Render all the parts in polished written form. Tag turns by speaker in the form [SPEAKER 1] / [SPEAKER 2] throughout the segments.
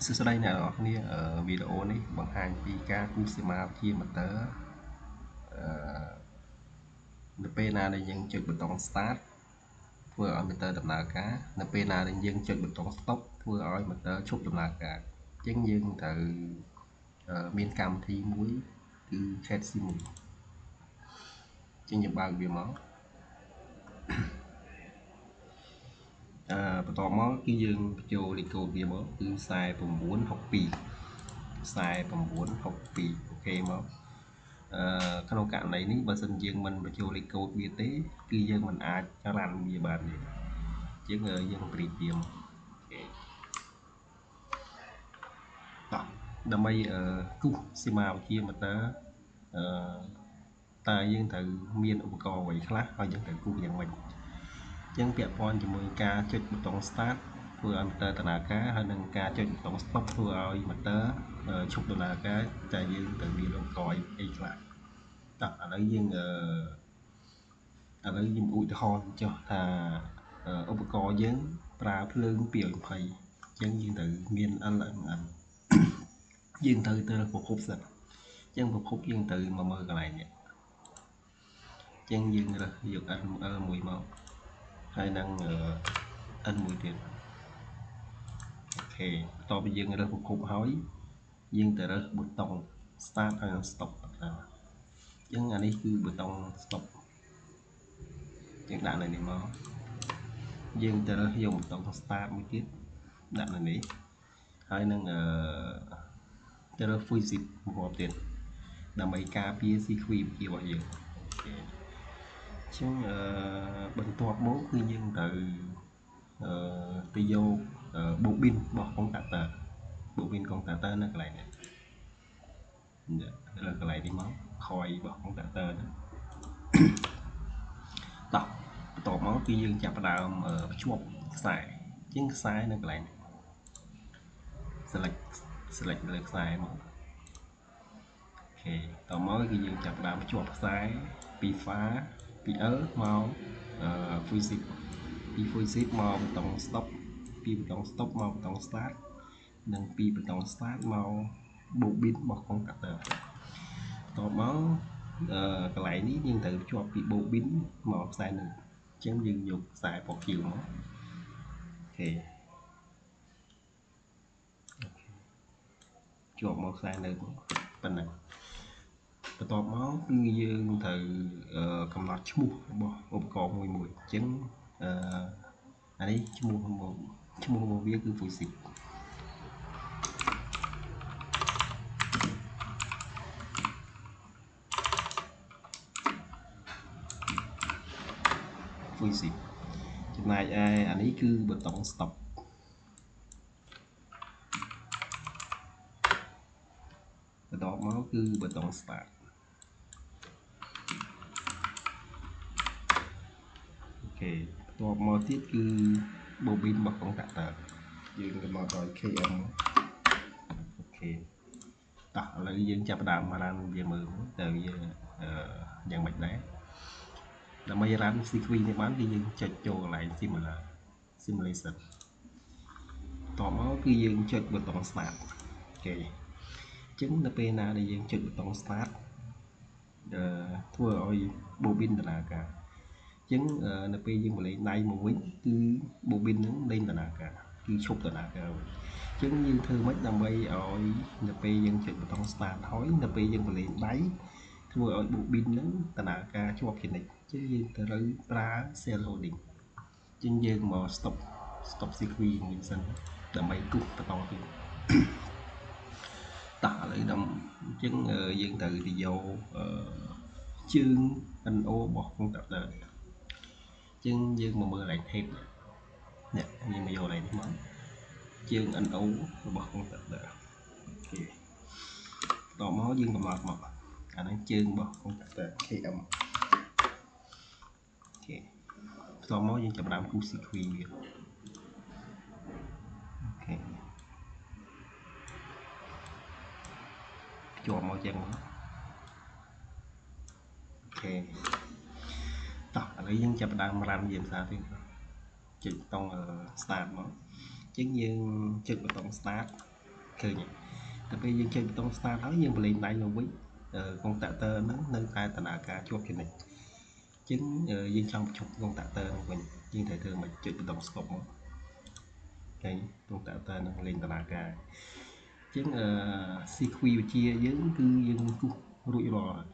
[SPEAKER 1] សួស្តីអ្នកនរគ្នាវីដេអូនេះបង្ហាញពីការគូសសមាវិធីម៉ូទ័រនៅពេលណាដែលយើងចុចប៊ូតុង Start ធ្វើឲ្យម៉ូទ័រដំណើរការនៅពេលណាដែលយើងចុចប៊ូតុង Stop ធ្វើឲ្យម៉ូទ័រឈប់ដំណើរការអញ្ចឹងយើងត្រូវមានកម្មវិធីមួយគឺ Cat Simul អញ្ចឹងយើងបើកវាមកបន្ទាប់មកគឺយើងបញ្ចូលលេខកូដវាមកគឺ4962អូខេមកក្នុងករណីនេះបើសិនយើងមិនបញ្ចូលលេខកូដវាទេគឺយើងមិនអាចរ៉ាន់វាបានទេអញ្ចឹងយើងព្រីព្រៀមដើម្បីគូសសមាវិធីម៉ូទ័រតើយើងត្រូវមានឧបករណ៍អ្វីខ្លះហើយយើងត្រូវគូសយ៉ាងម៉េចអញ្ចឹងពាក់ព័ន្ធជាមួយការចុចប៊ូតុង Start ធ្វើឲ្យម៉ូទ័រដំណើរការហើយនឹងការចុចប៊ូតុង Stop ធ្វើឲ្យម៉ូទ័រឈប់ដំណើរការតែយើងត្រូវមានឧបករណ៍អីខ្លះឥឡូវយើងឧទាហរណ៍ចុះថាឧបករណ៍យើងប្រើភ្លើង220អញ្ចឹងយើងត្រូវមាន LMN យើងត្រូវទៅប្រភពសិនអញ្ចឹងប្រភពយើងត្រូវមកមើលកន្លែងនេះអញ្ចឹងយើងរើសយក L1 មកហើយនឹង N1 ទៀតអូខេបន្ទាប់ពីយើងរើសប្រភពហើយយើងទៅរើសប៊ូតុង Start ហើយនឹង Stop អញ្ចឹងអានេះគឺប៊ូតុង Stop យើងដាក់នៅនេះមកយើងទៅរើសយកប៊ូតុង Start មួយទៀតដាក់នៅនេះហើយនឹងទៅរើស Full Zip មួយទៀតដើម្បីការពារ security របស់យើងអញ្ចឹងបន្ទាប់មកគឺយើងត្រូវទៅយក bobin របស់ contactor bobin contactor នៅកន្លែងនេះលើកន្លែងនេះមក coil របស់ contactor ហ្នឹងបន្ទាប់មកគឺយើងចាប់ផ្ដើមភ្ជាប់ខ្សែអញ្ចឹងខ្សែនៅកន្លែងនេះ select លើខ្សែមកអូខេតមកគឺយើងចាប់ផ្ដើមភ្ជាប់ខ្សែពី Fa ពី L មក Full Zip ពី Full Zip មកប៊ូតុង Stop ពីប៊ូតុង Stop មកប៊ូតុង Start និងពីប៊ូតុង Start មក Bobin របស់ contactor តមកកន្លែងនេះយើងត្រូវភ្ជាប់ពី Bobin មកខ្សែនឹងអញ្ចឹងយើងយកខ្សែពណ៌ខៀវមកអូខេជាប់មកខ្សែនៅប៉ុណ្ណឹងបន្ទាប់មកគឺយើងត្រូវកំណត់ឈ្មោះរបស់ឧបករណ៍មួយអញ្ចឹងអានេះឈ្មោះរបស់វាគឺ Full Zipចំណែកឯអានេះគឺប៊ូតុង Stop បន្ទាប់មកគឺប៊ូតុង Start អូខេបន្ទាប់មកទៀតគឺ Bobin របស់ contactor យើងកំណត់ឲ្យ KM អូខេឥឡូវយើងចាប់ផ្ដើមរ៉ាន់វាមើលតើវាយ៉ាងម៉េចដែរដើម្បីរ៉ាន់ CQ នេះបានគឺយើងចុចចូលកន្លែង Simulation តមកគឺយើងចុចប៊ូតុង Start អូខេអញ្ចឹងនៅពេលណាដែលយើងចុចប៊ូតុង Start ធ្វើឲ្យ Bobin ដំណើរការអញ្ចឹងនៅពេលយើងបន្លែងដៃមកវិញគឺ Bobin ហ្នឹងលែងដំណើរការគឺឈប់ដំណើរការវិញអញ្ចឹងយើងធ្វើម៉េចដើម្បីឲ្យនៅពេលយើងចុចប៊ូតុង Start ហើយនៅពេលយើងបន្លែងដៃធ្វើឲ្យ Bobin ហ្នឹងដំណើរការជាប់ជានិច្ចអញ្ចឹងយើងត្រូវប្រើ Cell Holding អញ្ចឹងយើងមក stop sequence វិញសិនដើម្បីគូសបន្តទៀតឥឡូវអញ្ចឹងយើងត្រូវទៅយកជើង NO របស់ contactor អញ្ចឹងយើងមកមើលកន្លែង tape នេះយើងមកយកកន្លែងនេះមកជើង NO របស់ contactor អូខេតមកយើងកំណត់មកអាហ្នឹងជើងរបស់ contactor KM អូខេបន្ទាប់មកយើងចាប់ផ្ដើមគូស sequence វាអូខេជាប់មកចឹងអូខេឥឡូវយើងចាប់ផ្ដើមរ៉ាន់វាភាសាទៀតចុចប៊ូតុង Start មកអញ្ចឹងយើងចុចប៊ូតុង Start ឃើញតែពេលយើងចេញប៊ូតុង start ហើយយើងបលេងដៃមកវិញ contactor ហ្នឹងនៅតែដំណើរការជាប់ជានិច្ចអញ្ចឹងយើងចង់បញ្ឈប់ contactor ហ្នឹងវិញយើងត្រូវធ្វើមិនចុចប៊ូតុង stop មកឃើញ contactor ហ្នឹងលេងដំណើរការអញ្ចឹងsequence វិជាយើងគឺយើងគូសរួចរាល់ហើយ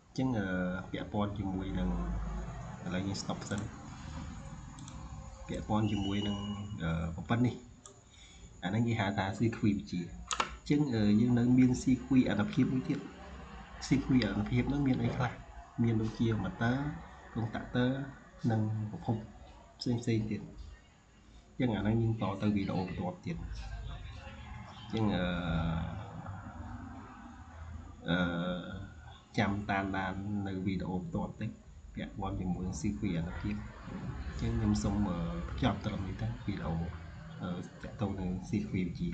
[SPEAKER 1] អញ្ចឹងពាក់ព័ន្ធជាមួយនឹងឥឡូវយើង stop សិនពាក់ព័ន្ធជាមួយនឹងប្រព័ន្ធនេះអាហ្នឹងគេហៅថា sequence វិជាអញ្ចឹងយើងនៅមាន sequence អនុភាពមួយទៀត sequence អនុភាពហ្នឹងមានអីខ្លះមានដូចជា motor contactor និងប្រភពផ្សេងៗទៀតអញ្ចឹងអាហ្នឹងយើងតទៅវីដេអូបន្ទាប់ទៀតអញ្ចឹងចាំតាមដាននៅវីដេអូបន្ទាប់តិចពាក់ព័ន្ធជាមួយ sequence អនុភាពអញ្ចឹងខ្ញុំសូមបញ្ចប់ត្រឹមនេះទៅវីដេអូតាក់ទងនឹង sequence វិជា